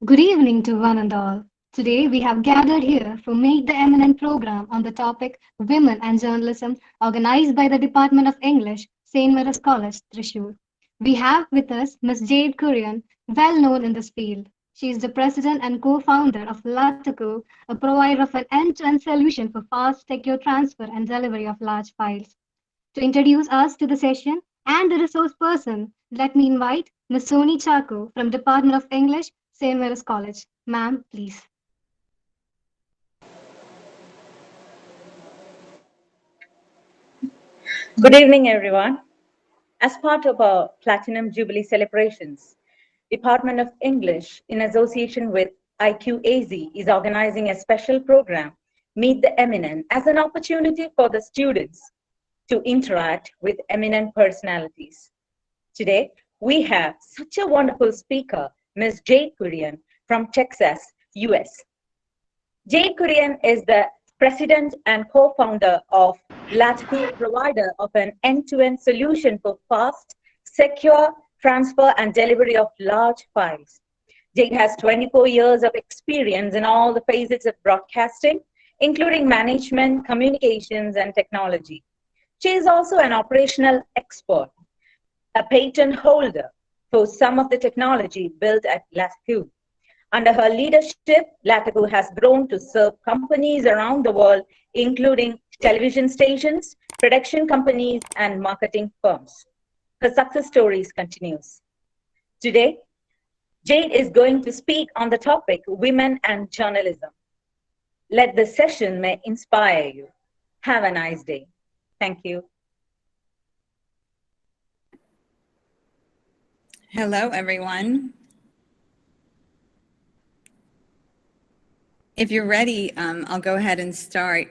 Good evening to one and all. Today we have gathered here for Meet the Eminent program on the topic Women and Journalism organized by the Department of English, St. Mary's College, Thrissur. We have with us Ms. Jade Kurian, well known in this field. She is the president and co-founder of Lataku, a provider of an end-to-end solution for fast, secure transfer and delivery of large files. To introduce us to the session and the resource person, let me invite Ms. Soni Chaku from Department of English, St. Mary's College. Ma'am, please. Good evening, everyone. As part of our Platinum Jubilee celebrations, Department of English, in association with IQAC, is organizing a special program, Meet the Eminent, as an opportunity for the students to interact with eminent personalities. Today, we have such a wonderful speaker, Ms. Jade Kurian from Texas, US. Jade Kurian is the president and co-founder of Lataku, provider of an end-to-end solution for fast, secure transfer and delivery of large files. Jade has 24 years of experience in all the phases of broadcasting, including management, communications, and technology. She is also an operational expert, a patent holder for some of the technology built at Lataku. Under her leadership, Lataku has grown to serve companies around the world, including television stations, production companies, and marketing firms. Her success stories continues. Today, Jade is going to speak on the topic Women and Journalism. Let the session may inspire you. Have a nice day. Thank you. Hello, everyone. If you're ready, I'll go ahead and start.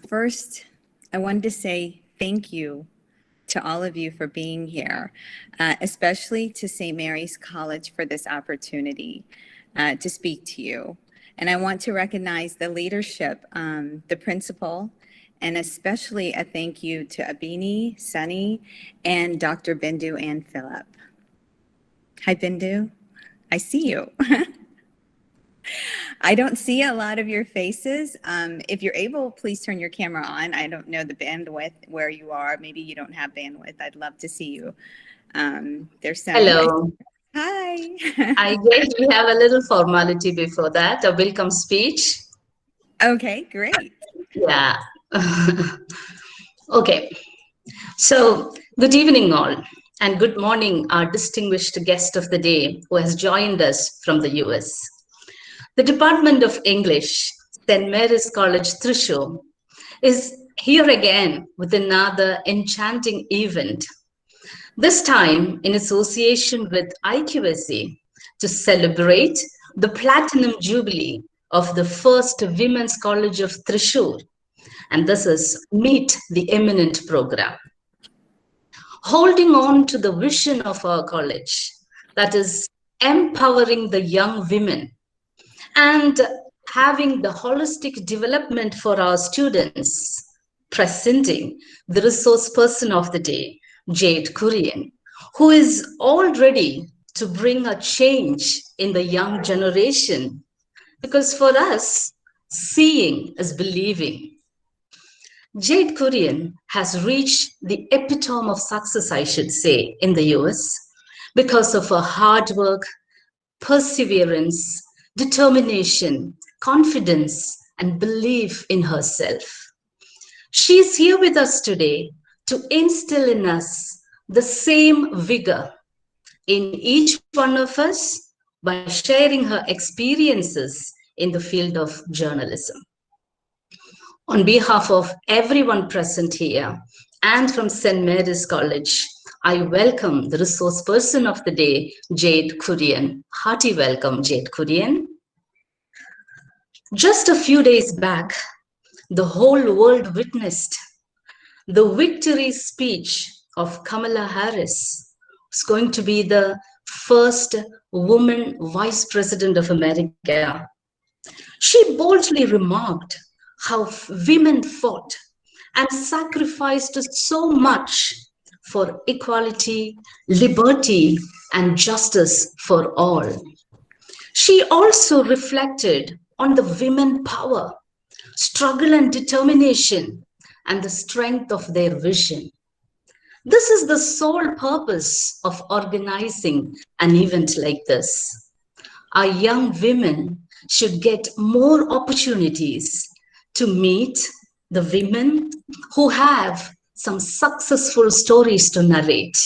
First, I wanted to say thank you to all of you for being here, especially to St. Mary's College for this opportunity to speak to you. And I want to recognize the leadership, the principal, and especially a thank you to Abini, Sunny, and Dr. Bindu and Philip. Hi, Bindu. I see you. I don't see a lot of your faces. If you're able, please turn your camera on. I don't know the bandwidth where you are. Maybe you don't have bandwidth. I'd love to see you. There's some. Hello. Hi. I guess we have a little formality before that, a welcome speech. Okay, great. Yeah. Okay. So, good evening, all, and good morning, our distinguished guest of the day who has joined us from the US. The Department of English, St. Mary's College, Thrissur, is here again with another enchanting event, this time in association with IQAC, to celebrate the Platinum Jubilee of the first Women's College of Thrissur, and this is Meet the Eminent program. Holding on to the vision of our college, that is empowering the young women and having the holistic development for our students, presenting the resource person of the day, Jade Kurian, who is all ready to bring a change in the young generation. Because for us, seeing is believing. Jade Kurian has reached the epitome of success, I should say, in the US because of her hard work, perseverance, determination, confidence, and belief in herself. She is here with us today to instill in us the same vigor in each one of us by sharing her experiences in the field of journalism. On behalf of everyone present here and from St. Mary's College, I welcome the resource person of the day, Jade Kurian. Hearty welcome, Jade Kurian. Just a few days back, the whole world witnessed the victory speech of Kamala Harris, who's going to be the first woman vice president of America. She boldly remarked how women fought and sacrificed so much for equality, liberty, and justice for all. She also reflected on the women power, struggle and determination, and the strength of their vision. This is the sole purpose of organizing an event like this. Our young women should get more opportunities to meet the women who have some successful stories to narrate.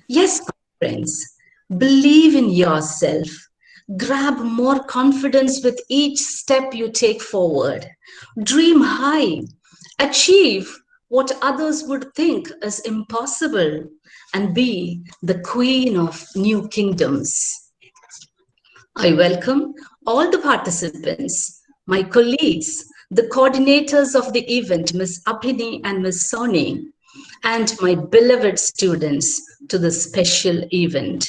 Yes, friends, believe in yourself. Grab more confidence with each step you take forward. Dream high. Achieve what others would think is impossible and be the queen of new kingdoms. I welcome all the participants, my colleagues, the coordinators of the event, Ms. Abhini and Ms. Soni, and my beloved students to this special event.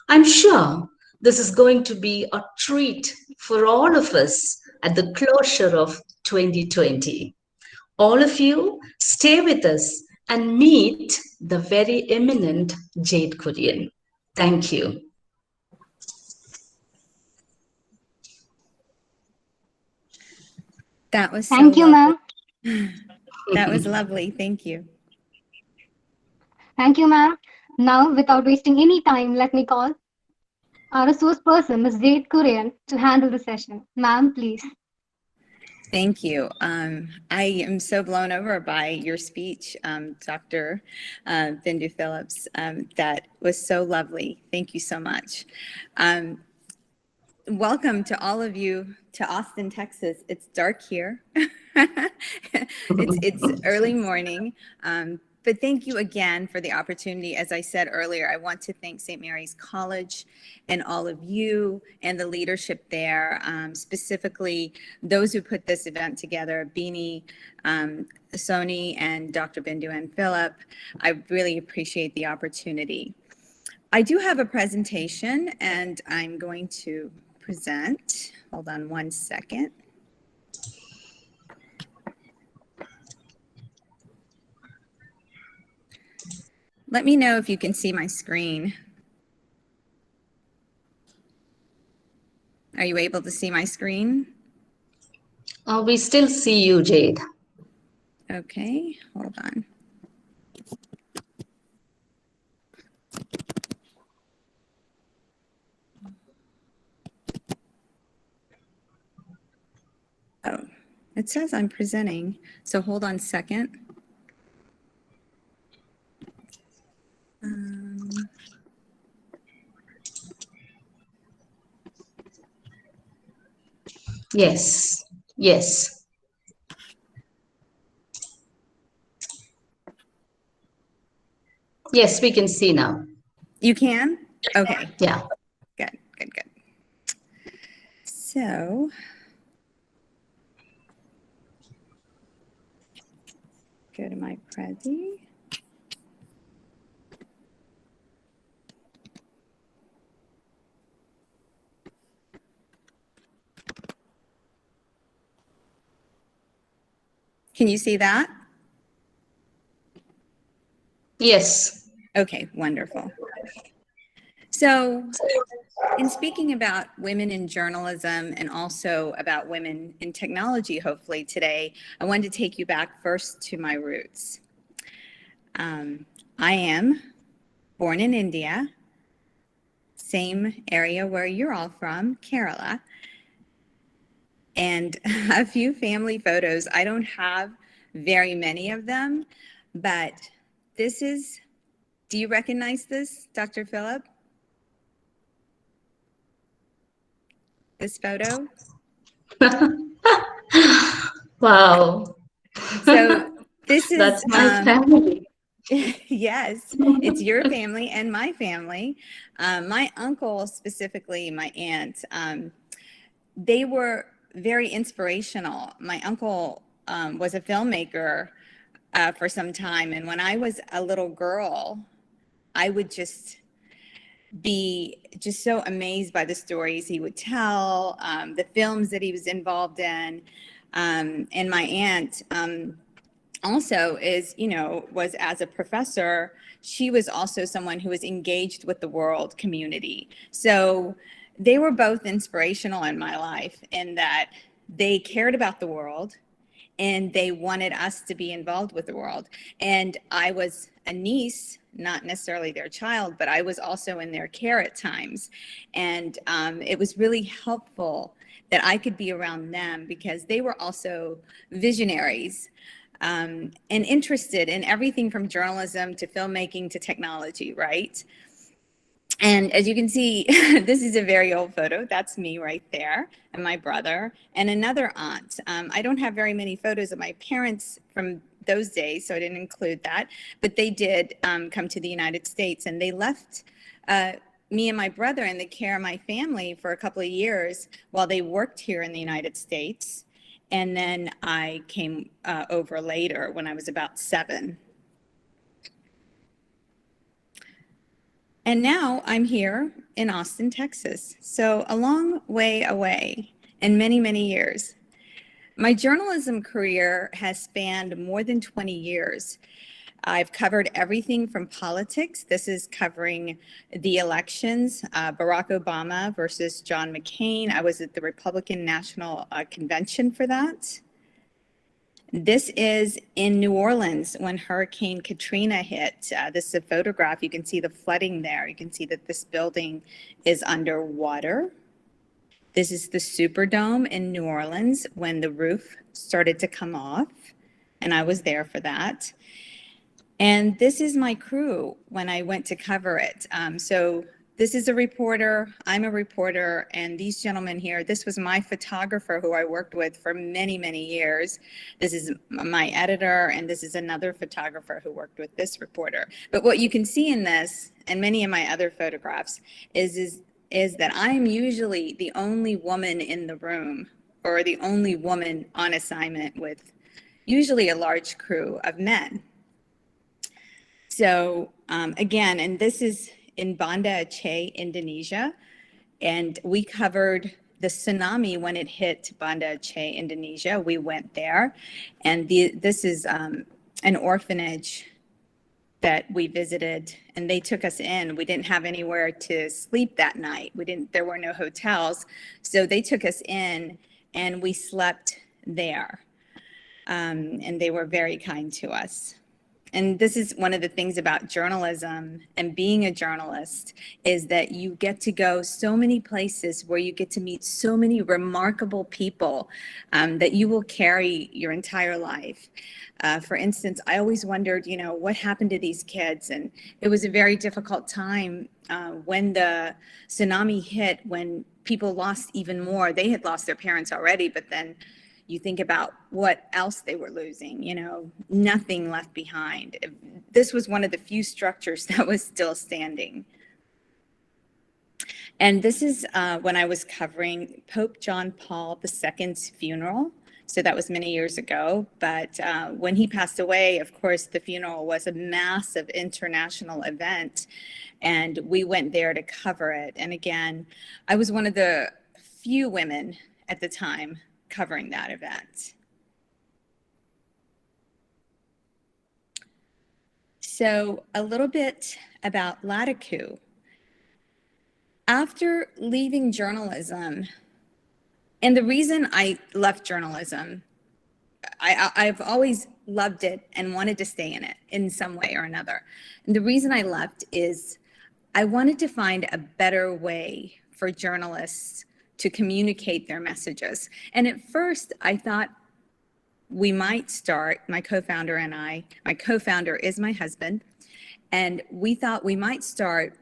I'm sure this is going to be a treat for all of us at the closure of 2020. All of you stay with us and meet the very eminent Jade Kurian. Thank you. That was so Thank you, lovely. ma'am. That was lovely. Thank you. Thank you, ma'am. Now, without wasting any time, let me call our resource person, Ms. JADE KURIAN, to handle the session. Ma'am, please. Thank you. I am so blown over by your speech, Dr. Bindu Phillips. That was so lovely. Thank you so much. Welcome to all of you to Austin, Texas. It's dark here. It's early morning. But thank you again for the opportunity. As I said earlier, I want to thank St. Mary's College and all of you and the leadership there, specifically those who put this event together, Beanie, Soni, and Dr. Bindu and Philip. I really appreciate the opportunity. I do have a presentation and I'm going to present. Hold on one second. Let me know if you can see my screen. Are you able to see my screen? We still see you, Jade. Okay, hold on. Oh, it says I'm presenting, so hold on a second. Yes, yes. Yes, we can see now. You can? Okay. Yeah. Good, good, good. So, go to my Prezi. Can you see that? Yes. Okay, wonderful. So, in speaking about women in journalism and also about women in technology, hopefully today, I wanted to take you back first to my roots. I am born in India, same area where you're all from, Kerala, and a few family photos. I don't have very many of them, but this is, do you recognize this, Dr. Phillip? This photo? Wow. So this is That's my family. Yes, it's your family and my family. My uncle, specifically my aunt, they were very inspirational. My uncle was a filmmaker for some time, and when I was a little girl, I would just be just so amazed by the stories he would tell, the films that he was involved in. And my aunt also is, you know, was as a professor, she was also someone who was engaged with the world community. So, they were both inspirational in my life in that they cared about the world and they wanted us to be involved with the world. And I was a niece, not necessarily their child, but I was also in their care at times. And it was really helpful that I could be around them because they were also visionaries and interested in everything from journalism to filmmaking to technology, right? And as you can see, this is a very old photo. That's me right there, and my brother, and another aunt. I don't have very many photos of my parents from those days, so I didn't include that. But they did come to the United States, and they left me and my brother in the care of my family for a couple of years while they worked here in the United States. And then I came over later when I was about 7. And now I'm here in Austin, Texas. So a long way away and many, many years. My journalism career has spanned more than 20 years. I've covered everything from politics. This is covering the elections, Barack Obama versus John McCain. I was at the Republican National Convention for that. This is in New Orleans when Hurricane Katrina hit. This is a photograph. You can see the flooding there. You can see that this building is underwater. This is the Superdome in New Orleans when the roof started to come off, and I was there for that. And this is my crew when I went to cover it. So this is a reporter, I'm a reporter, and these gentlemen here, this was my photographer who I worked with for many, many years. This is my editor, and this is another photographer who worked with this reporter. But what you can see in this, and many of my other photographs, is that I'm usually the only woman in the room, or the only woman on assignment with usually a large crew of men. So again, and this is in Banda Aceh, Indonesia, and we covered the tsunami when it hit Banda Aceh, Indonesia. We went there, and this is an orphanage that we visited, and they took us in. We didn't have anywhere to sleep that night. There were no hotels, so they took us in, and we slept there, and they were very kind to us. And this is one of the things about journalism and being a journalist is that you get to go so many places where you get to meet so many remarkable people that you will carry your entire life. For instance, I always wondered, what happened to these kids? And it was a very difficult time when the tsunami hit, when people lost even more. They had lost their parents already, but then you think about what else they were losing, nothing left behind. This was one of the few structures that was still standing. And this is when I was covering Pope John Paul II's funeral. So that was many years ago. But when he passed away, of course, the funeral was a massive international event. And we went there to cover it. And again, I was one of the few women at the time covering that event. So a little bit about Lataku. After leaving journalism, and the reason I left journalism, I've always loved it and wanted to stay in it in some way or another. And the reason I left is I wanted to find a better way for journalists to communicate their messages. And at first I thought we might start, my co-founder and I, my co-founder is my husband, and we thought we might start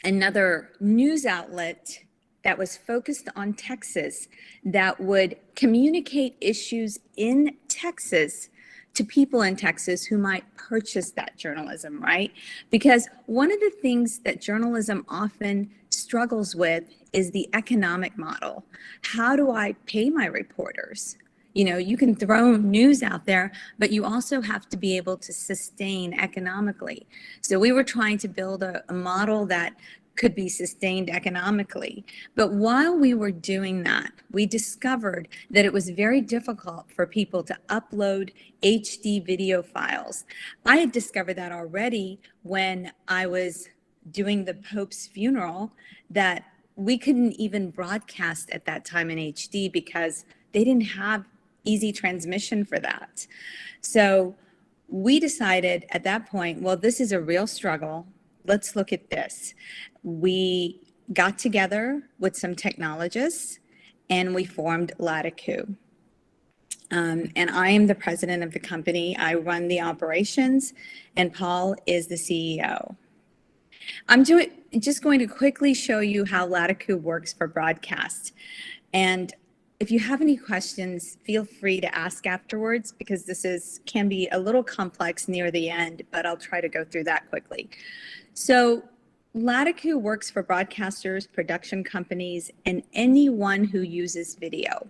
another news outlet that was focused on Texas that would communicate issues in Texas to people in Texas who might purchase that journalism, right? Because one of the things that journalism often struggles with is the economic model. How do I pay my reporters? You can throw news out there, but you also have to be able to sustain economically. So we were trying to build a model that could be sustained economically. But while we were doing that, we discovered that it was very difficult for people to upload HD video files. I had discovered that already when I was doing the Pope's funeral, that we couldn't even broadcast at that time in HD because they didn't have easy transmission for that. So we decided at that point, well, this is a real struggle. Let's look at this. We got together with some technologists and we formed Lataku. And I am the president of the company. I run the operations, and Paul is the CEO. I'm just going to quickly show you how Lataku works for broadcast. And if you have any questions, feel free to ask afterwards, because this can be a little complex near the end, but I'll try to go through that quickly. So Lataku works for broadcasters, production companies, and anyone who uses video.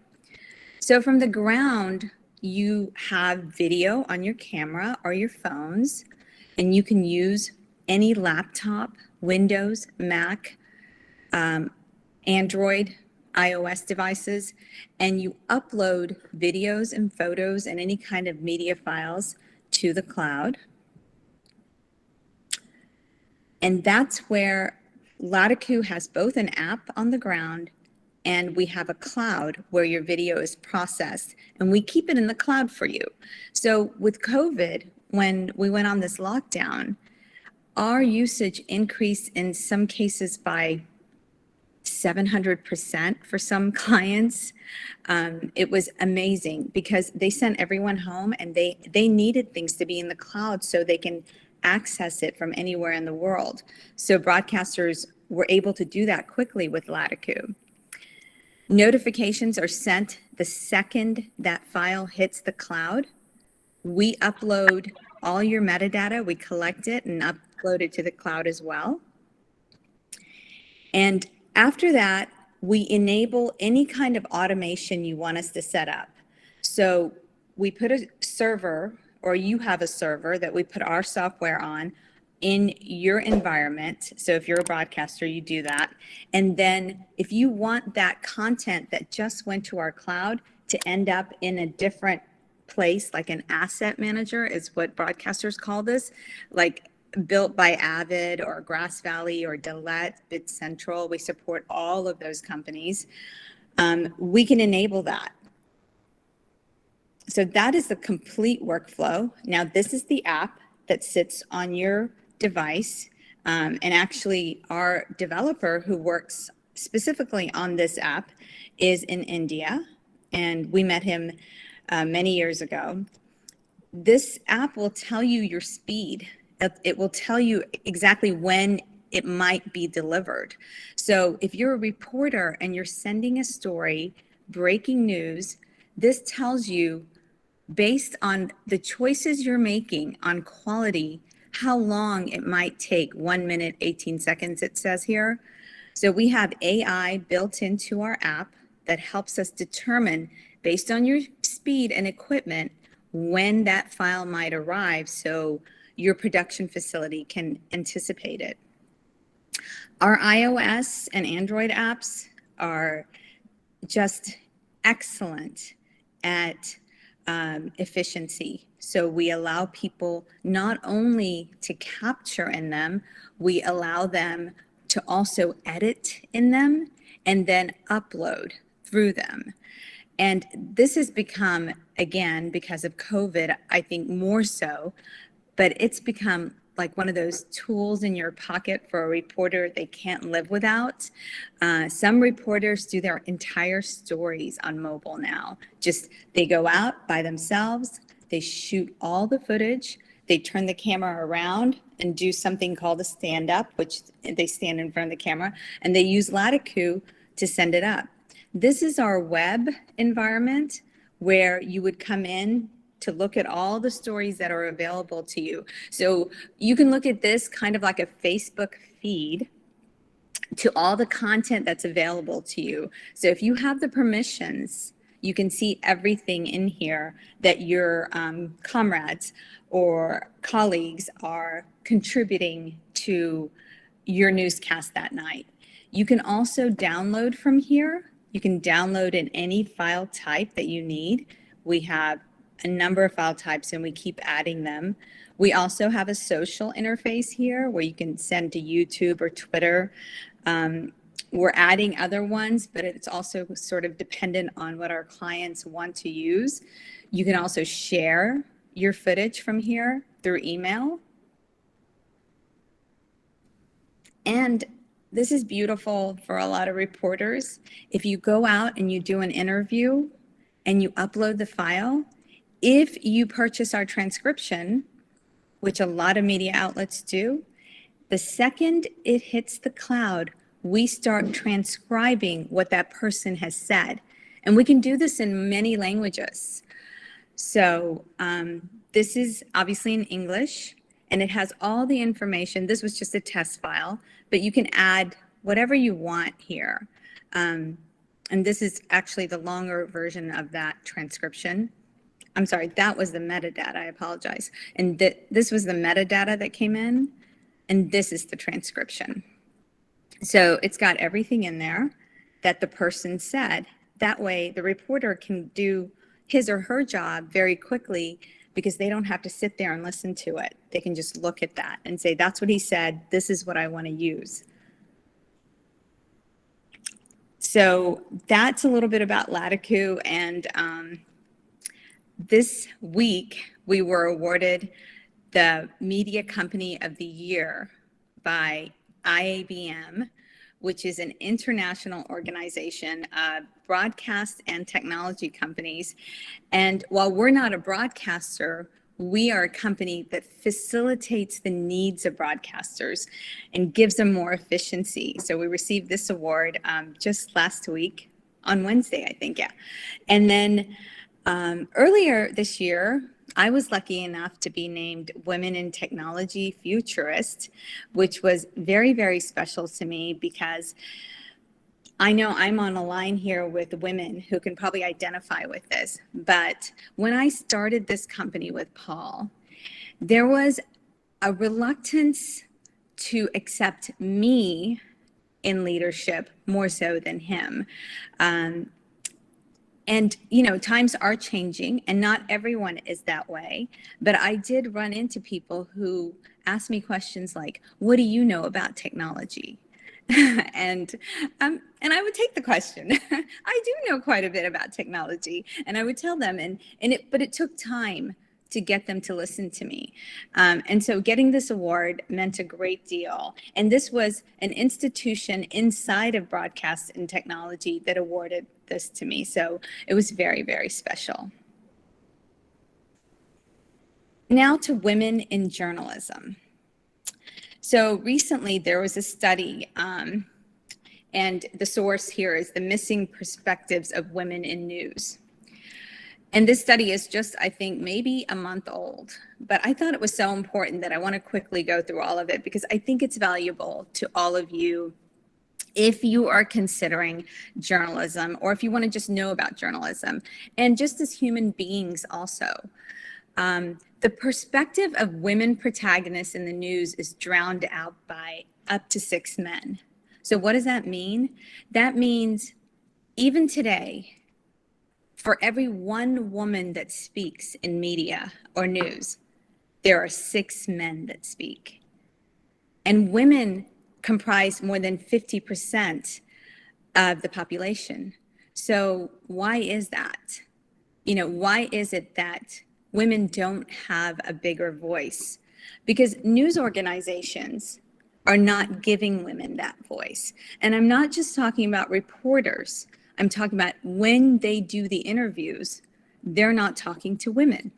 So from the ground, you have video on your camera or your phones, and you can use any laptop, Windows, Mac, Android, iOS devices, and you upload videos and photos and any kind of media files to the cloud. And that's where Lataku has both an app on the ground and we have a cloud where your video is processed, and we keep it in the cloud for you. So with COVID, when we went on this lockdown, our usage increased in some cases by 700% for some clients. It was amazing because they sent everyone home, and they needed things to be in the cloud so they can access it from anywhere in the world. So broadcasters were able to do that quickly with Lataku. Notifications are sent the second that file hits the cloud. We upload all your metadata, we collect it and upload it to the cloud as well. And after that, we enable any kind of automation you want us to set up. So we put a server, or you have a server that we put our software on in your environment. So if you're a broadcaster, you do that. And then if you want that content that just went to our cloud to end up in a different place, like an asset manager is what broadcasters call this, like built by Avid or Grass Valley or Delette, Bit Central, we support all of those companies. We can enable that. So that is the complete workflow. Now this is the app that sits on your device. And actually our developer who works specifically on this app is in India. And we met him many years ago. This app will tell you your speed. It will tell you exactly when it might be delivered. So if you're a reporter and you're sending a story, breaking news, this tells you, based on the choices you're making on quality, how long it might take. 1 minute, 18 seconds, it says here. So we have AI built into our app that helps us determine, based on your speed and equipment, when that file might arrive so your production facility can anticipate it. Our iOS and Android apps are just excellent at efficiency. So we allow people not only to capture in them, we allow them to also edit in them and then upload through them. And this has become, again, because of COVID, I think more so, but it's become like one of those tools in your pocket for a reporter they can't live without. Some reporters do their entire stories on mobile now. Just they go out by themselves, they shoot all the footage, they turn the camera around and do something called a stand-up, which they stand in front of the camera, and they use Lataku to send it up. This is our web environment where you would come in to look at all the stories that are available to you. So you can look at this kind of like a Facebook feed to all the content that's available to you. So if you have the permissions, you can see everything in here that your comrades or colleagues are contributing to your newscast that night. You can also download from here. You can download in any file type that you need. We have a number of file types and we keep adding them. We also have a social interface here where you can send to YouTube or Twitter. We're adding other ones, but it's also sort of dependent on what our clients want to use. You can also share your footage from here through email. And this is beautiful for a lot of reporters. If you go out and you do an interview and you upload the file, if you purchase our transcription, which a lot of media outlets do, the second it hits the cloud, we start transcribing what that person has said. And we can do this in many languages. So this is obviously in English, and it has all the information. This was just a test file, but you can add whatever you want here. And this is actually the longer version of that transcription. I'm sorry, that was the metadata, I apologize. And this was the metadata that came in, and this is the transcription. So it's got everything in there that the person said. That way the reporter can do his or her job very quickly because they don't have to sit there and listen to it. They can just look at that and say, that's what he said, this is what I want to use. So that's a little bit about Lataku, and this week we were awarded the Media Company of the Year by IABM, which is an international organization of broadcast and technology companies. And while we're not a broadcaster, we are a company that facilitates the needs of broadcasters and gives them more efficiency. So we received this award just last week on Wednesday, I think, yeah. And then earlier this year, I was lucky enough to be named Women in Technology Futurist, which was very, very special to me because I know I'm on a line here with women who can probably identify with this. But when I started this company with Paul, there was a reluctance to accept me in leadership more so than him. And, you know, times are changing and not everyone is that way. But I did run into people who asked me questions like, what do you know about technology? and I would take the question. I do know quite a bit about technology, and I would tell them, but it took time to get them to listen to me. And so getting this award meant a great deal. And this was an institution inside of broadcast and technology that awarded this to me. So it was very, very special. Now to women in journalism. So recently there was a study, and the source here is the missing perspectives of women in news. And this study is just, I think, maybe a month old, but I thought it was so important that I want to quickly go through all of it because I think it's valuable to all of you if you are considering journalism or if you want to just know about journalism and just as human beings also. The perspective of women protagonists in the news is drowned out by up to 6 men. So what does that mean? That means even today, for every 1 woman that speaks in media or news, there are 6 men that speak. And women comprise more than 50% of the population. So why is that? You know, why is it that women don't have a bigger voice? Because news organizations are not giving women that voice. And I'm not just talking about reporters. I'm talking about when they do the interviews, they're not talking to women.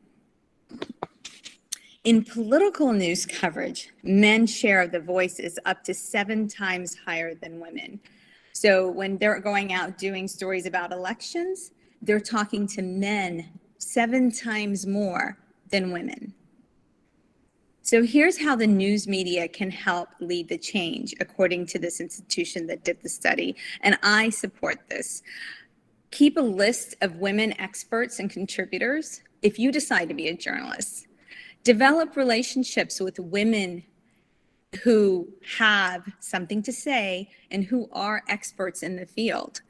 In political news coverage, men's share of the voice is up to 7 times higher than women. So when they're going out doing stories about elections, they're talking to men 7 times more than women. So here's how the news media can help lead the change, according to this institution that did the study, and I support this. Keep a list of women experts and contributors if you decide to be a journalist. Develop relationships with women who have something to say and who are experts in the field.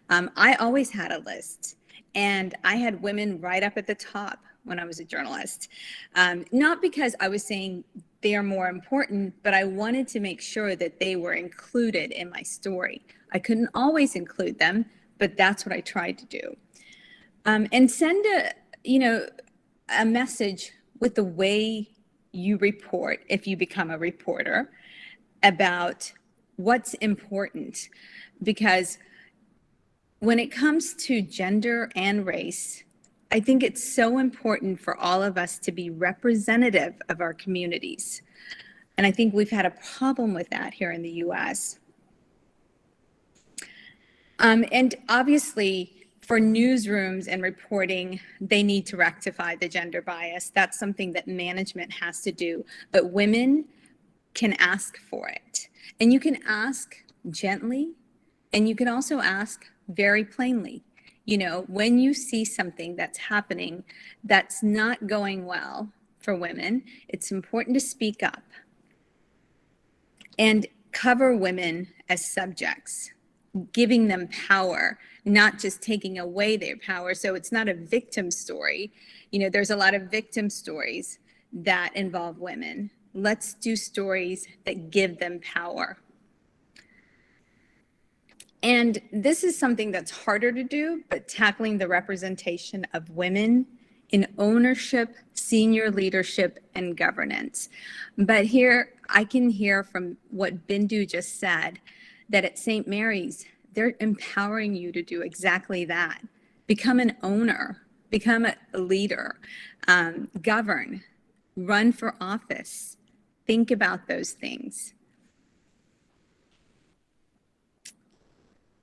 I always had a list, and I had women right up at the top when I was a journalist. Not because I was saying they are more important, but I wanted to make sure that they were included in my story. I couldn't always include them, but that's what I tried to do. And send a message with the way you report, if you become a reporter, about what's important. Because when it comes to gender and race, I think it's so important for all of us to be representative of our communities. And I think we've had a problem with that here in the US. And obviously, for newsrooms and reporting, they need to rectify the gender bias. That's something that management has to do. But women can ask for it. And you can ask gently, and you can also ask very plainly. You know, when you see something that's happening that's not going well for women, it's important to speak up and cover women as subjects, giving them power, not just taking away their power. So it's not a victim story. You know, there's a lot of victim stories that involve women. Let's do stories that give them power. And this is something that's harder to do, but tackling the representation of women in ownership, senior leadership, and governance. But here, I can hear from what Bindu just said, that at St. Mary's, they're empowering you to do exactly that. Become an owner, become a leader, govern, run for office. Think about those things.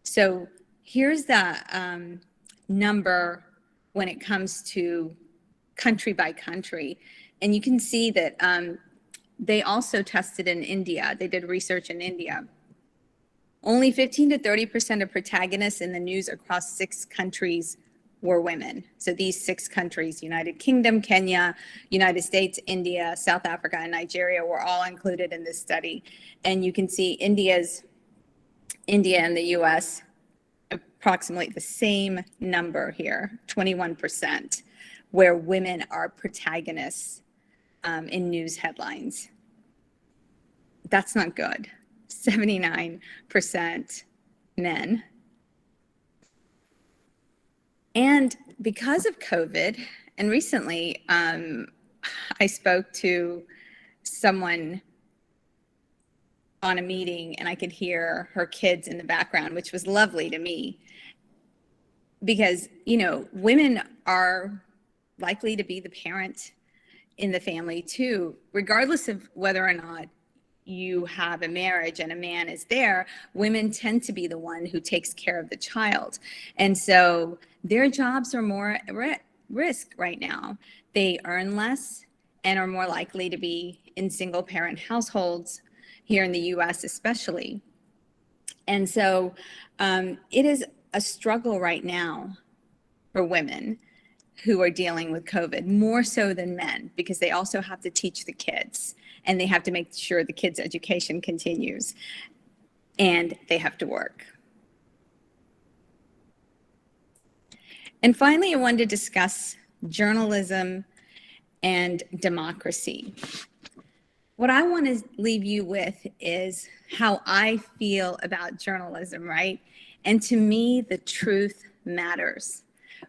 So here's the number when it comes to country by country. And you can see that they also tested in India. They did research in India. Only 15 to 30% of protagonists in the news across 6 countries were women. So these 6 countries, United Kingdom, Kenya, United States, India, South Africa, and Nigeria were all included in this study. And you can see India and the US, approximately the same number here, 21%, where women are protagonists in news headlines. That's not good. 79% men. And because of COVID, and recently I spoke to someone on a meeting and I could hear her kids in the background, which was lovely to me. Because, you know, women are likely to be the parent in the family too, regardless of whether or not you have a marriage and a man is there. Women tend to be the one who takes care of the child. And so their jobs are more at risk right now. They earn less and are more likely to be in single parent households here in the US especially. And so it is a struggle right now for women who are dealing with COVID, more so than men, because they also have to teach the kids and they have to make sure the kids' education continues and they have to work. And finally, I wanted to discuss journalism and democracy. What I want to leave you with is how I feel about journalism, right? And to me, the truth matters.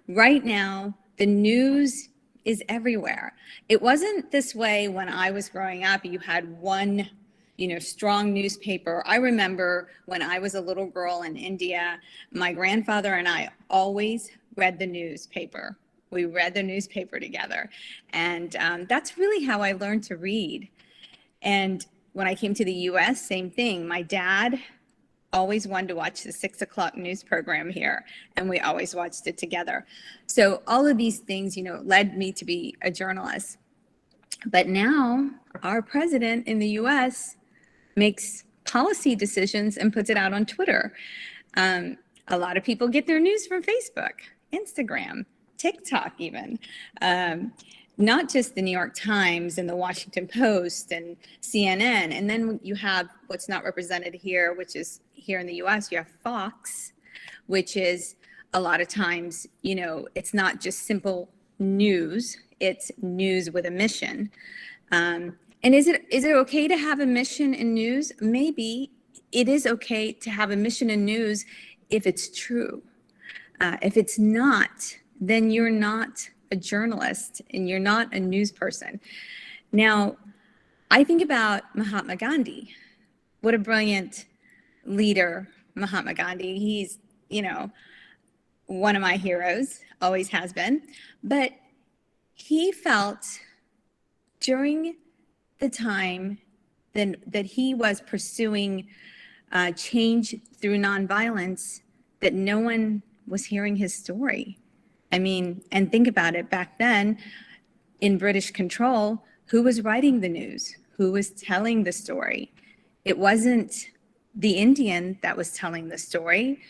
Right now, the news is everywhere. It wasn't this way when I was growing up. You had one, strong newspaper. I remember when I was a little girl in India, my grandfather and I always read the newspaper. We read the newspaper together. And that's really how I learned to read. And when I came to the US, same thing. My dad always wanted to watch the 6 o'clock news program here, and we always watched it together. So all of these things, led me to be a journalist. But now our president in the US makes policy decisions and puts it out on Twitter. A lot of people get their news from Facebook, Instagram, TikTok even. Not just the New York Times and the Washington Post and CNN. And then you have what's not represented here, which is here in the US, you have Fox, which is a lot of times, it's not just simple news, it's news with a mission. And is it okay to have a mission in news? Maybe it is okay to have a mission in news if it's true. If it's not, then you're not a journalist and you're not a news person. Now, I think about Mahatma Gandhi. What a brilliant leader, Mahatma Gandhi. He's, one of my heroes, always has been. But he felt during the time that he was pursuing change through nonviolence that no one was hearing his story. I mean, and think about it, back then in British control, who was writing the news? Who was telling the story? It wasn't the Indian that was telling the story.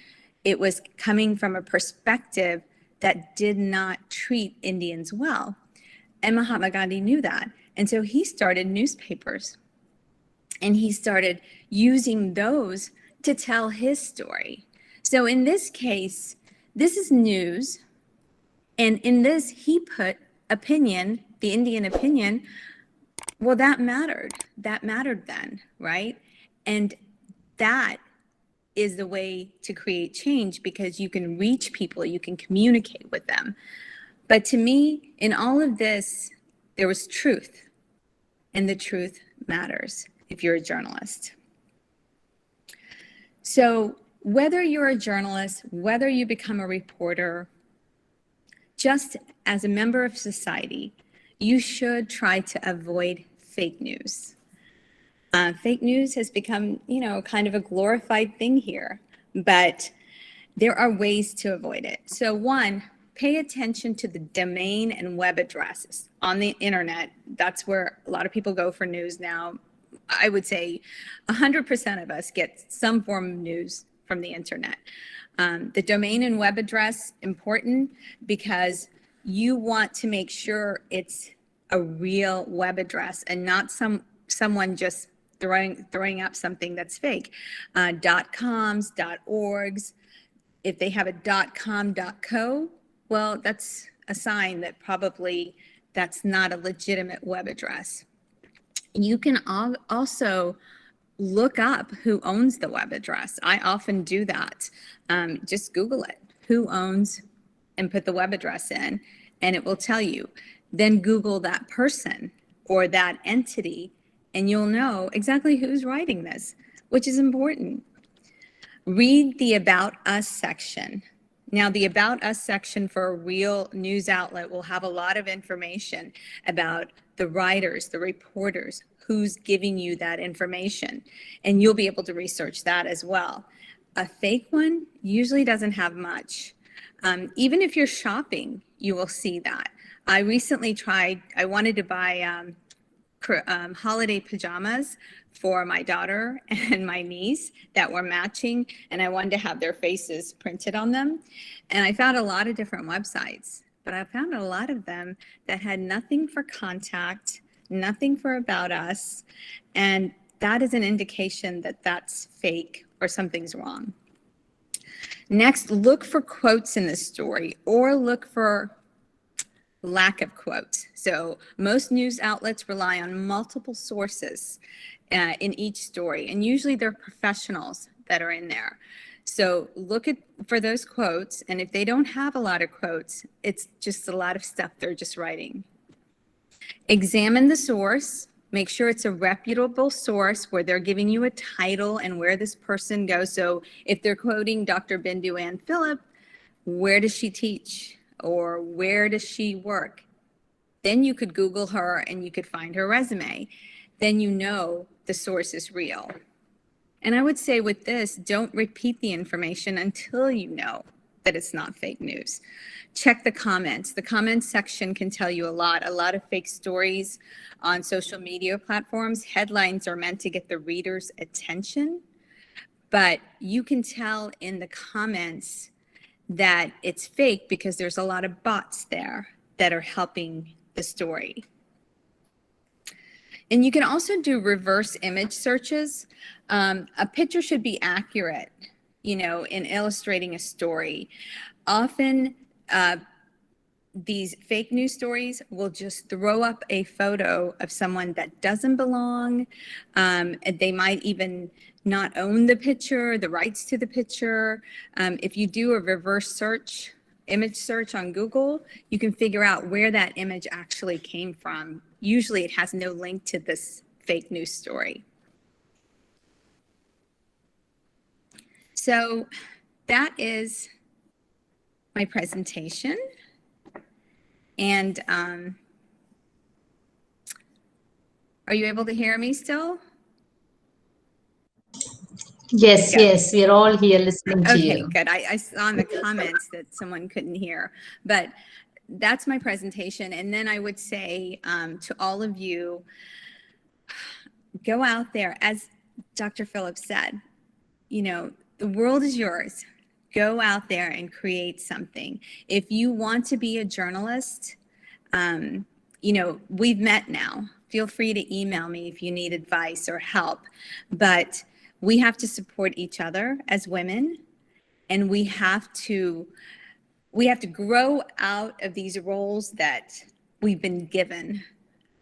It was coming from a perspective that did not treat Indians well. And Mahatma Gandhi knew that. And so he started newspapers. And he started using those to tell his story. So in this case, this is news. And in this, he put opinion, the Indian opinion. Well, that mattered. That mattered then, right? And that is the way to create change, because you can reach people, you can communicate with them. But to me, in all of this, there was truth. And the truth matters if you're a journalist. So whether you're a journalist, whether you become a reporter, just as a member of society, you should try to avoid fake news. Fake news has become, kind of a glorified thing here, but there are ways to avoid it. So one, pay attention to the domain and web addresses on the internet. That's where a lot of people go for news now. I would say 100% of us get some form of news from the internet. The domain and web address, important because you want to make sure it's a real web address and not someone just throwing up something that's fake. .coms, .orgs. If they have a .com, .co, well, that's a sign that probably that's not a legitimate web address. You can also look up who owns the web address. I often do that. Just Google it, who owns, and put the web address in, and it will tell you. Then Google that person or that entity, and you'll know exactly who's writing this, which is important. Read the About Us section. Now, the About Us section for a real news outlet will have a lot of information about the writers, the reporters, who's giving you that information. And you'll be able to research that as well. A fake one usually doesn't have much. Even if you're shopping, you will see that. I recently I wanted to buy holiday pajamas for my daughter and my niece that were matching, and I wanted to have their faces printed on them. And I found a lot of different websites, but I found a lot of them that had nothing for contact, nothing for About Us, and that is an indication that that's fake or something's wrong. Next, look for quotes in the story or look for lack of quotes. So most news outlets rely on multiple sources in each story, and usually they're professionals that are in there. So look for those quotes, and if they don't have a lot of quotes, it's just a lot of stuff they're just writing. Examine the source. Make sure it's a reputable source where they're giving you a title and where this person goes. So if they're quoting Dr. Bindu Ann Phillip, where does she teach? Or where does she work? Then you could Google her and you could find her resume. Then you know the source is real. And I would say with this, don't repeat the information until you know that it's not fake news. Check the comments. The comments section can tell you a lot of fake stories on social media platforms. Headlines are meant to get the reader's attention, but you can tell in the comments that it's fake because there's a lot of bots there that are helping the story. And you can also do reverse image searches. A picture should be accurate, in illustrating a story. Often these fake news stories will just throw up a photo of someone that doesn't belong. They might even not own the picture, the rights to the picture. If you do a reverse search, image search on Google, you can figure out where that image actually came from. Usually it has no link to this fake news story. So that is my presentation. And are you able to hear me still? Yes, Good. yes, we're all here listening to Okay, you. good. I saw in the comments that someone couldn't hear, but that's my presentation. And then I would say to all of you, go out there, as Dr. Phillips said, you know, the world is yours. Go out there and create something. If you want to be a journalist, you know, we've met now. Feel free to email me if you need advice or help, but we have to support each other as women, and we have to grow out of these roles that we've been given,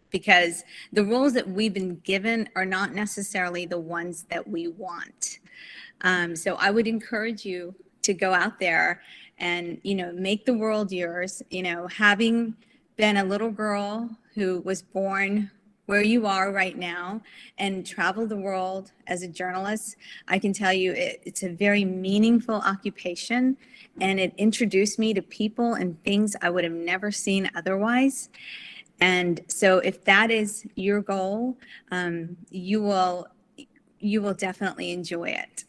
because the roles that we've been given are not necessarily the ones that we want. So I would encourage you to go out there and, you know, make the world yours. You know, having been a little girl who was born where you are right now and travel the world as a journalist, I can tell you it's a very meaningful occupation, and it introduced me to people and things I would have never seen otherwise. And so if that is your goal, you will definitely enjoy it.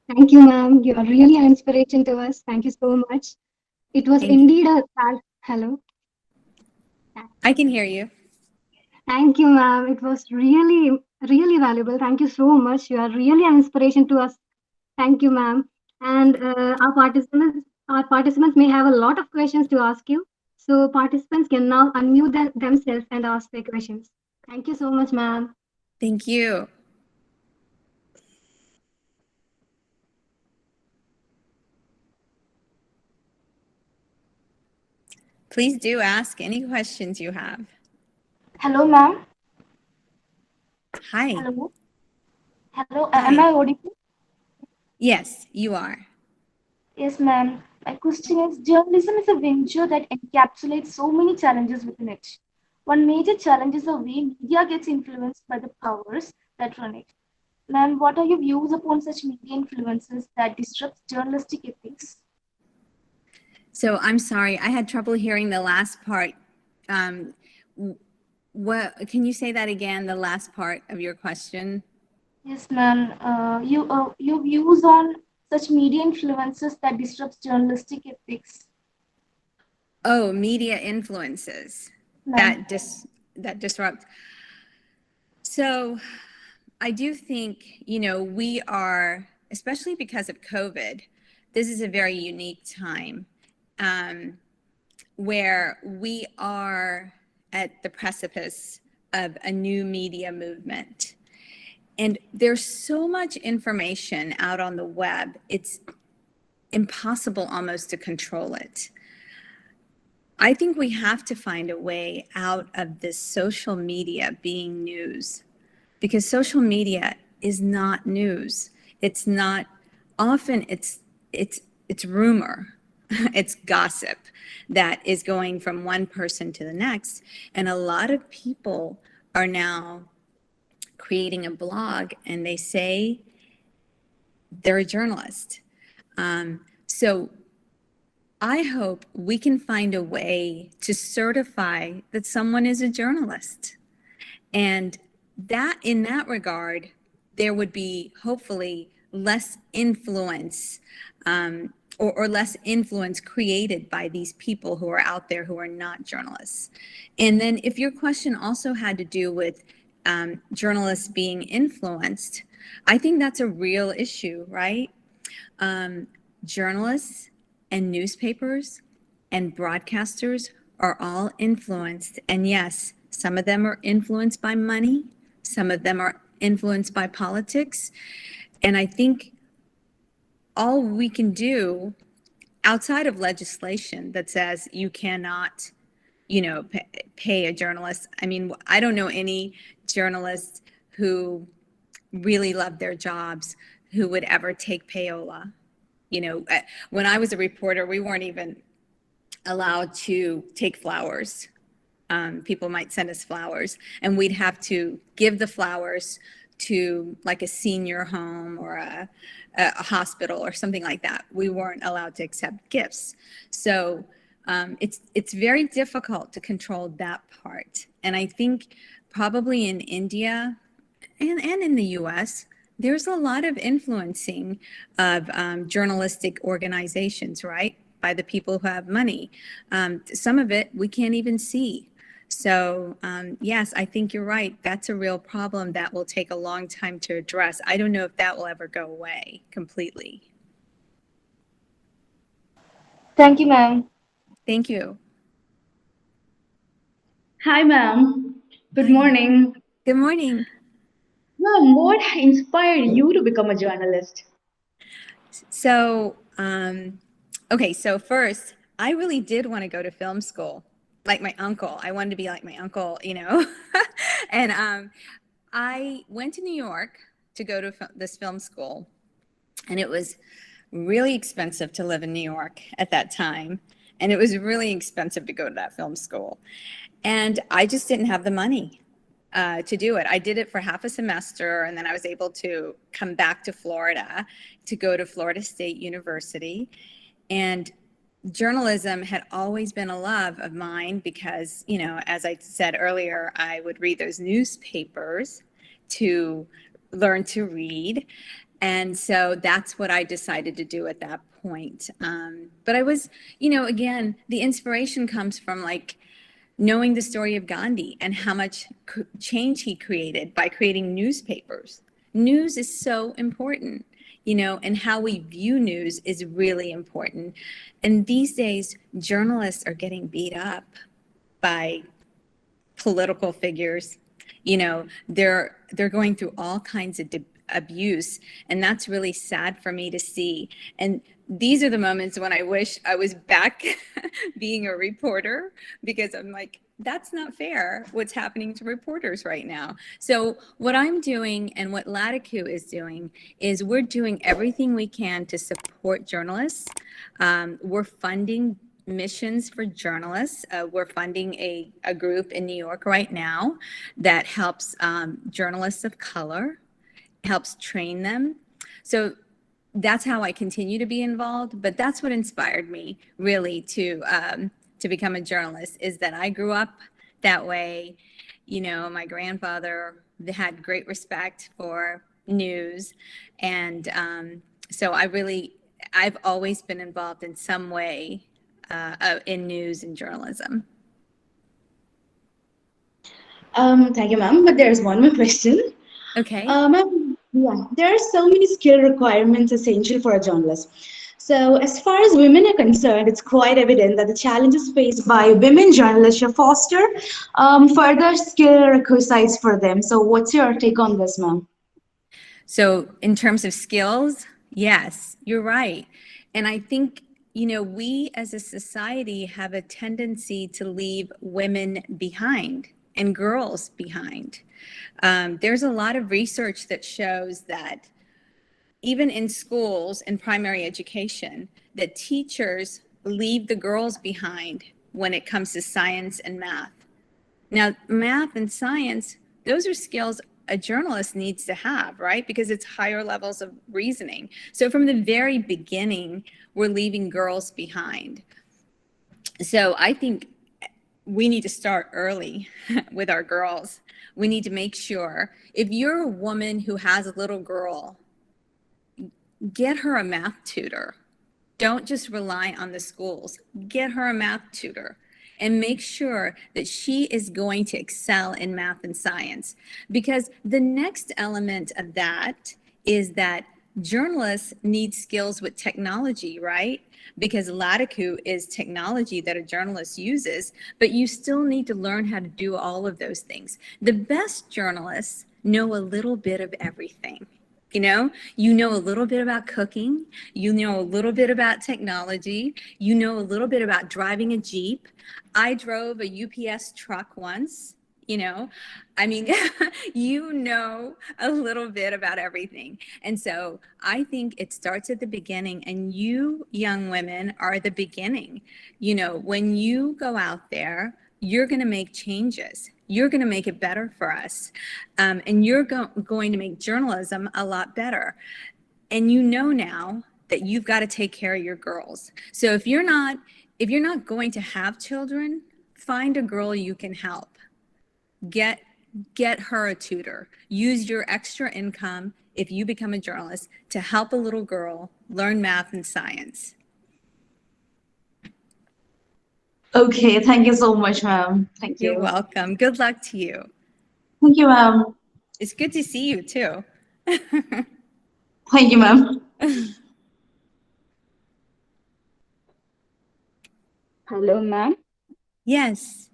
Thank you, ma'am. You are really an inspiration to us. Thank you so much. It was Thank you. indeed a hello. I can hear you. Thank you, ma'am. It was really, really valuable. Thank you so much. You are really an inspiration to us. Thank you, ma'am. And our participants may have a lot of questions to ask you. So participants can now unmute themselves and ask their questions. Thank you so much, ma'am. Thank you. Please do ask any questions you have. Hello, ma'am. Hi. Hello. Hello. Hi. Am I audible? Yes, you are. Yes, ma'am. My question is, journalism is a venture that encapsulates so many challenges within it. One major challenge is the way media gets influenced by the powers that run it. Ma'am, what are your views upon such media influences that disrupts journalistic ethics? So I'm sorry, I had trouble hearing the last part. What, can you say that again, the last part of your question? Yes, ma'am. Your views on such media influences that disrupts journalistic ethics. Oh, media influences Ma'am. that disrupt. So I do think, you know, we are, especially because of COVID, this is a very unique time where we are at the precipice of a new media movement. And there's so much information out on the web, it's impossible almost to control it. I think we have to find a way out of this social media being news, because social media is not news. It's not, often it's rumor. It's gossip that is going from one person to the next. And a lot of people are now creating a blog and they say they're a journalist. So I hope we can find a way to certify that someone is a journalist. And that, in that regard, there would be hopefully less influence or less influence created by these people who are out there who are not journalists. And then if your question also had to do with journalists being influenced, I think that's a real issue, right? Journalists and newspapers and broadcasters are all influenced. And yes, some of them are influenced by money. Some of them are influenced by politics. And I think all we can do outside of legislation that says you cannot, pay a journalist. I mean, I don't know any journalists who really love their jobs who would ever take payola. When I was a reporter, we weren't even allowed to take flowers. People might send us flowers, and we'd have to give the flowers to like a senior home or a hospital or something like that. We weren't allowed to accept gifts. So it's very difficult to control that part. And I think probably in India and in the US, there's a lot of influencing of journalistic organizations, right? By the people who have money. Some of it we can't even see. So yes, I think you're right. That's a real problem that will take a long time to address. I don't know if that will ever go away completely. Thank you, ma'am. Thank you. Hi, ma'am. Good Hi. morning. Good morning. Ma'am, what inspired you to become a journalist? So, okay, so first, I really did want to go to film school, like my uncle. I wanted to be like my uncle, And I went to New York to go to this film school, and it was really expensive to live in New York at that time. And it was really expensive to go to that film school. And I just didn't have the money to do it. I did it for half a semester, and then I was able to come back to Florida to go to Florida State University. And journalism had always been a love of mine because, as I said earlier, I would read those newspapers to learn to read. And so that's what I decided to do at that point. But I was, again, the inspiration comes from like knowing the story of Gandhi and how much change he created by creating newspapers. News is so important, and how we view news is really important. And these days, journalists are getting beat up by political figures. They're going through all kinds of abuse, and that's really sad for me to see. And these are the moments when I wish I was back being a reporter, because I'm like, that's not fair what's happening to reporters right now. So what I'm doing and what Lataku is doing is we're doing everything we can to support journalists. We're funding missions for journalists. We're funding a group in New York right now that helps journalists of color, helps train them. So that's how I continue to be involved. But that's what inspired me really to become a journalist, is that I grew up that way. My grandfather had great respect for news. And so I've always been involved in some way in news and journalism. Thank you, ma'am. But there's one more question. Okay. Ma'am, yeah, there are so many skill requirements essential for a journalist. So as far as women are concerned, it's quite evident that the challenges faced by women journalists should foster further skill requisites for them. So what's your take on this, ma'am? So in terms of skills, yes, you're right. And I think, we as a society have a tendency to leave women behind and girls behind. There's a lot of research that shows that even in schools and primary education, that teachers leave the girls behind when it comes to science and math. Now, math and science, those are skills a journalist needs to have, right? Because it's higher levels of reasoning. So from the very beginning, we're leaving girls behind. So I think we need to start early with our girls. We need to make sure, if you're a woman who has a little girl, get her a math tutor. Don't just rely on the schools. Get her a math tutor and make sure that she is going to excel in math and science. Because the next element of that is that journalists need skills with technology, right? Because Lataku is technology that a journalist uses, but you still need to learn how to do all of those things. The best journalists know a little bit of everything. You know a little bit about cooking, you know a little bit about technology, you know a little bit about driving a Jeep. I drove a UPS truck once. I mean, you know a little bit about everything. And so I think it starts at the beginning, and you young women are the beginning. When you go out there, you're going to make changes. You're going to make it better for us. And you're going to make journalism a lot better. And now that you've got to take care of your girls. So if you're not going to have children, find a girl you can help. Get her a tutor. Use your extra income if you become a journalist to help a little girl learn math and science. Okay, thank you so much, ma'am. Thank you. You're welcome. Good luck to you. Thank you, ma'am. It's good to see you too. Thank you, ma'am. Hello, ma'am. Yes.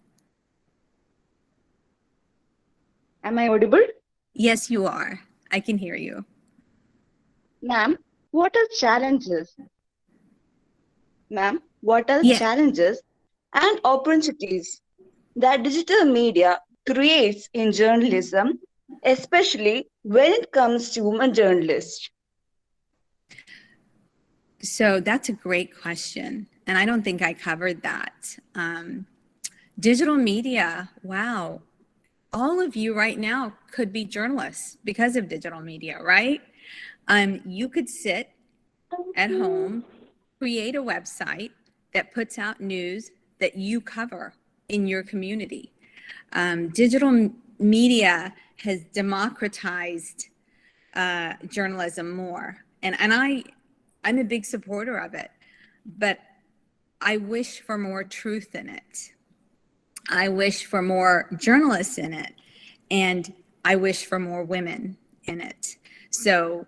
Am I audible? Yes, you are. I can hear you. Ma'am, what are challenges? Ma'am, what are Yeah. challenges and opportunities that digital media creates in journalism, especially when it comes to women journalists? So that's a great question. And I don't think I covered that. Digital media, wow. All of you right now could be journalists because of digital media, right? You could sit at home, create a website that puts out news that you cover in your community. Digital media has democratized journalism more. And I'm a big supporter of it, but I wish for more truth in it. I wish for more journalists in it, and I wish for more women in it. So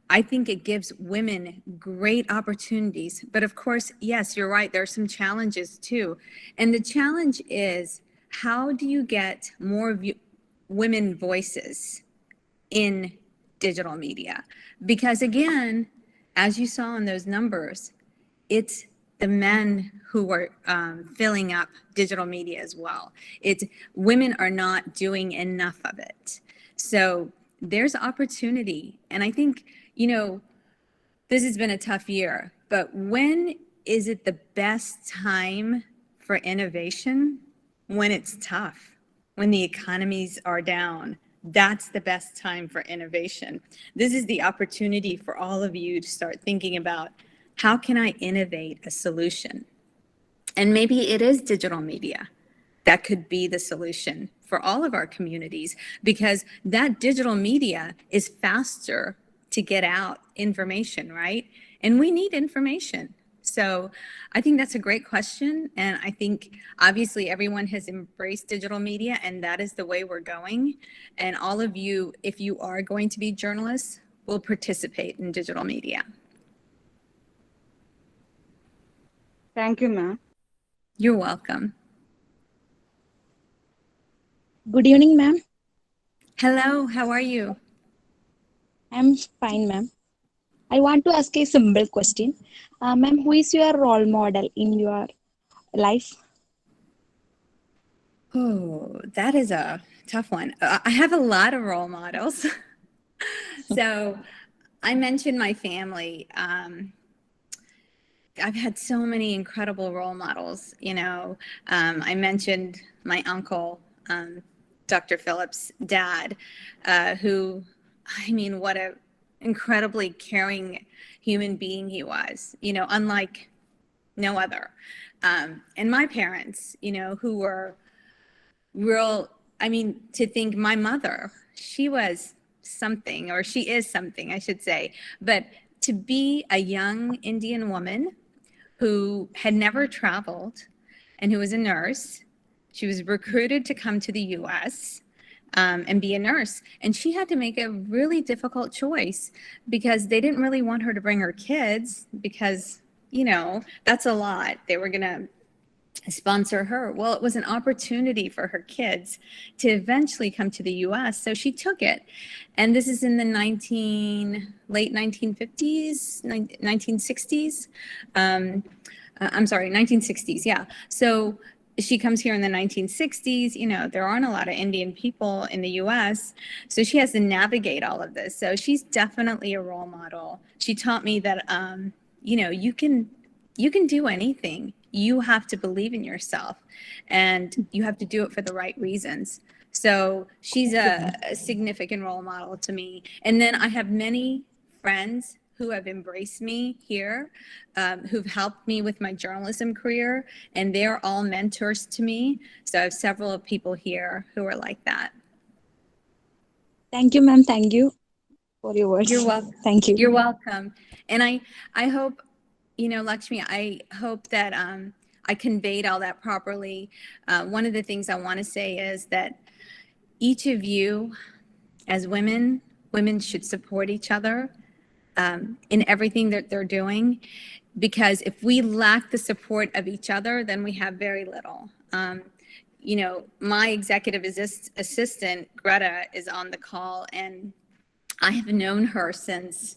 I think it gives women great opportunities. But of course, yes, you're right, there are some challenges too. And the challenge is, how do you get more women voices in digital media? Because again, as you saw in those numbers, it's the men who are filling up digital media as well. Women are not doing enough of it. So there's opportunity. And I think, this has been a tough year, but when is it the best time for innovation? When it's tough, when the economies are down. That's the best time for innovation. This is the opportunity for all of you to start thinking about, how can I innovate a solution? And maybe it is digital media. That could be the solution for all of our communities, because that digital media is faster to get out information, right? And we need information. So I think that's a great question. And I think obviously everyone has embraced digital media, and that is the way we're going. And all of you, if you are going to be journalists, will participate in digital media. Thank you, ma'am. You're welcome. Good evening, ma'am. Hello, how are you? I'm fine, ma'am. I want to ask a simple question. Ma'am, who is your role model in your life? Oh, that is a tough one. I have a lot of role models. So I mentioned my family. I've had so many incredible role models. I mentioned my uncle, Dr. Phillips' dad, who, what a incredibly caring human being he was, unlike no other. And my parents, who were real, to think my mother, she was something, or she is something, I should say, but to be a young Indian woman who had never traveled and who was a nurse. She was recruited to come to the US. and be a nurse. And she had to make a really difficult choice because they didn't really want her to bring her kids because, you know, that's a lot. They were going to sponsor her. Well, it was an opportunity for her kids to eventually come to the US. So she took it. And this is in the late 1950s, 1960s. I'm sorry, 1960s. Yeah. So she comes here in the 1960s. You know, there aren't a lot of Indian people in the US. So she has to navigate all of this. So she's definitely a role model. She taught me that, you know, you can do anything. You have to believe in yourself and you have to do it for the right reasons. So she's a significant role model to me. And then I have many friends who have embraced me here, who've helped me with my journalism career, and they're all mentors to me. So I have several people here who are like that. Thank you, ma'am. Thank you for your words. You're welcome. Thank you. You're welcome. And I hope, you know, Lakshmi, I hope that I conveyed all that properly. One of the things I want to say is that each of you as women should support each other in everything that they're doing, because if we lack the support of each other, then we have very little. You know, my executive assistant, Greta, is on the call, and I have known her since,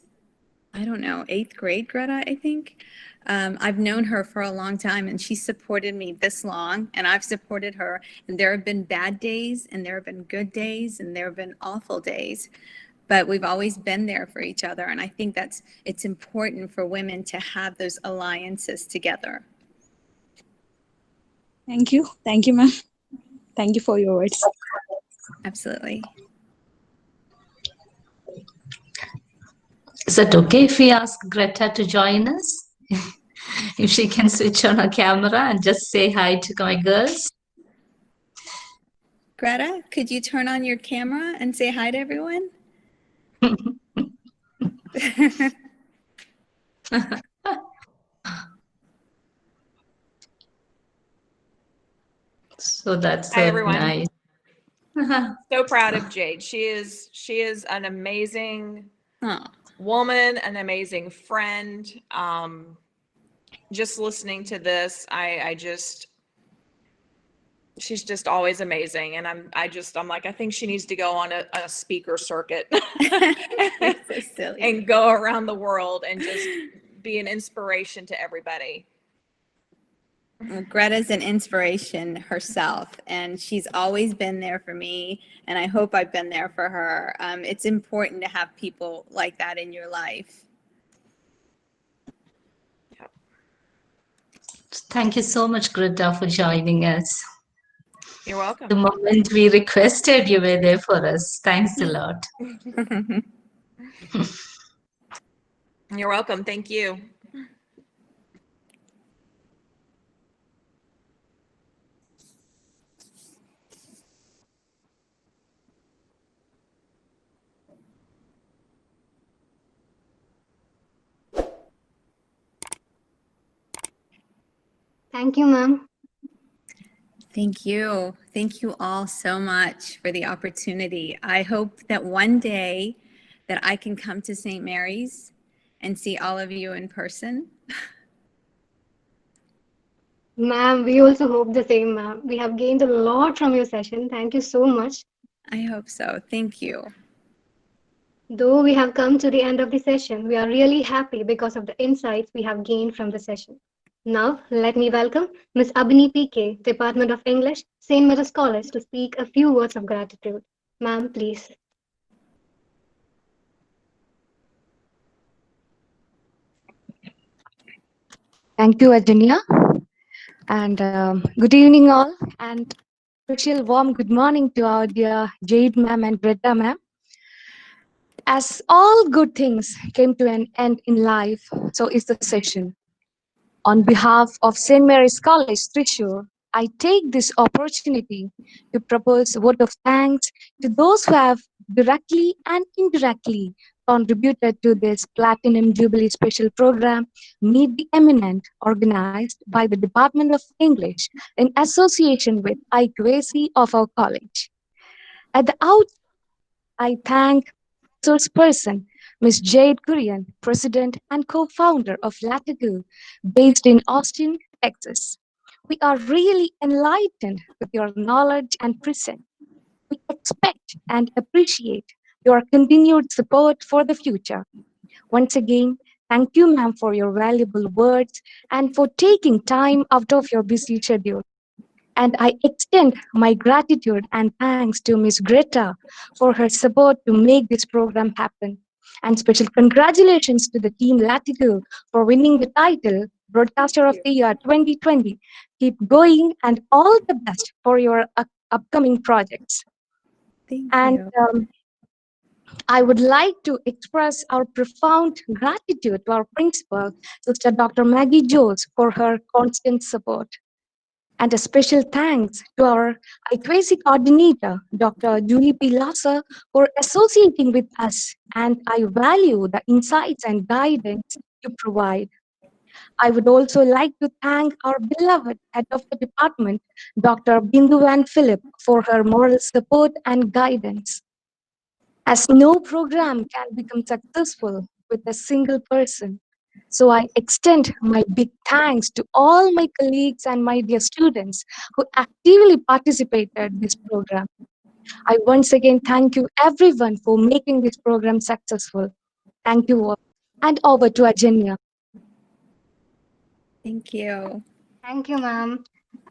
I don't know, 8th grade, Greta, I think. I've known her for a long time, and she supported me this long, and I've supported her. And there have been bad days, and there have been good days, and there have been awful days. But we've always been there for each other. And I think it's important for women to have those alliances together. Thank you. Thank you, ma'am. Thank you for your words. Absolutely. Is it okay if we ask Greta to join us? If she can switch on her camera and just say hi to my girls. Greta, could you turn on your camera and say hi to everyone? So that's Hi, so everyone. nice. So proud of Jade. She is an amazing woman, an amazing friend. Just listening to this, she's just always amazing. And I'm like, I think she needs to go on a speaker circuit So silly. and go around the world and just be an inspiration to everybody. Well, Greta's an inspiration herself, and she's always been there for me, and I hope I've been there for her. It's important to have people like that in your life. Thank you so much, Greta, for joining us. You're welcome. The moment we requested, you were there for us. Thanks a lot. You're welcome. Thank you. Thank you, ma'am. Thank you. Thank you all so much for the opportunity. I hope that one day that I can come to St. Mary's and see all of you in person. Ma'am, we also hope the same, ma'am. We have gained a lot from your session. Thank you so much. I hope so. Thank you. Though we have come to the end of the session, we are really happy because of the insights we have gained from the session. Now, let me welcome Ms. Abini PK, Department of English, St. Mary's College, to speak a few words of gratitude. Ma'am, please. Thank you, Ajanya. And good evening, all. And special warm good morning to our dear Jade ma'am and Greta ma'am. As all good things came to an end in life, so is the session. On behalf of St. Mary's College, Thrissur, I take this opportunity to propose a vote of thanks to those who have directly and indirectly contributed to this Platinum Jubilee Special Program, Meet the Eminent, organized by the Department of English in association with IQAC of our college. At the outset, I thank resource person, Ms. Jade Kurian, President and co-founder of Lataku, based in Austin, Texas. We are really enlightened with your knowledge and presence. We expect and appreciate your continued support for the future. Once again, thank you, ma'am, for your valuable words and for taking time out of your busy schedule. And I extend my gratitude and thanks to Ms. Greta for her support to make this program happen. And special congratulations to the team Latigo for winning the title Broadcaster of the Year 2020. Keep going and all the best for your upcoming projects. Thank And you. I would like to express our profound gratitude to our principal, Sister Dr. Maggie Jones, for her constant support. And a special thanks to our IQAC coordinator, Dr. Julie P. Lassa, for associating with us. And I value the insights and guidance you provide. I would also like to thank our beloved head of the department, Dr. Bindu Van Philip, for her moral support and guidance. As no program can become successful with a single person, so I extend my big thanks to all my colleagues and my dear students who actively participated in this program. I once again thank you everyone for making this program successful. Thank you all. And over to Ajanya. Thank you. Thank you, ma'am.